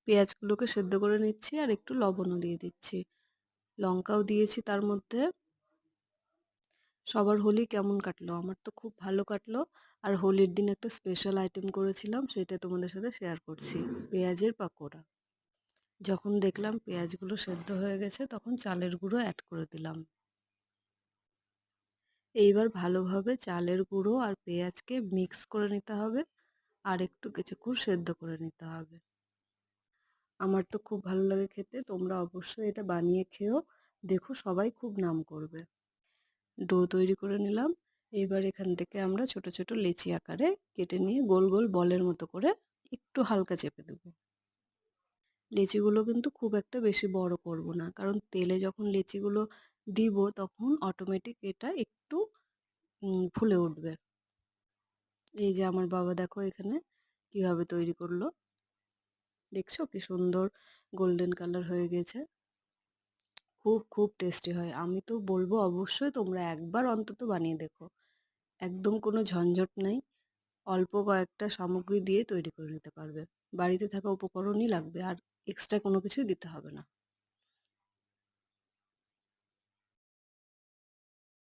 পেঁয়াজগুলোকে সেদ্ধ করে নিচ্ছি আর একটু লবণও দিয়ে দিচ্ছি, লঙ্কাও দিয়েছি তার মধ্যে। সবার হোলি কেমন কাটলো? আমার তো খুব ভালো কাটলো। আর হোলির দিন একটা স্পেশাল আইটেম করেছিলাম, সেটা তোমাদের সাথে শেয়ার করছি, পেঁয়াজের পাকোড়া। যখন দেখলাম পেঁয়াজগুলো সেদ্ধ হয়ে গেছে তখন চালের গুঁড়ো অ্যাড করে দিলাম। এইবার ভালোভাবে চালের গুঁড়ো আর পেঁয়াজকে মিক্স করে নিতে হবে আর একটু কিছুক্ষণ সেদ্ধ করে নিতে হবে। আমার তো খুব ভালো লাগে খেতে, তোমরা অবশ্যই এটা বানিয়ে খেও, দেখো সবাই খুব নাম করবে। ডো তৈরি করে নিলাম। এবার এখান থেকে আমরা ছোট ছোট লেচি আকারে কেটে নিয়ে গোল গোল বলের মতো করে একটু হালকা চেপে দেবো। লেচিগুলো কিন্তু খুব একটা বেশি বড় করব না, কারণ তেলে যখন লেচিগুলো দিব তখন অটোমেটিক এটা একটু ফুলে উঠবে। এই যে আমার বাবা দেখো এখানে কিভাবে তৈরি করলো, দেখছো কি সুন্দর গোল্ডেন কালার হয়ে গেছে। খুব খুব টেস্টি হয়, আমি তো বলবো অবশ্যই তোমরা একবার অন্তত বানিয়ে দেখো। একদম কোনো ঝঞ্ঝট নাই, অল্প কয়েকটা সামগ্রী দিয়ে তৈরি করে নিতে পারবে। বাড়িতে থাকা উপকরণই লাগবে, আর এক্সট্রা কোনো কিছুই দিতে হবে না।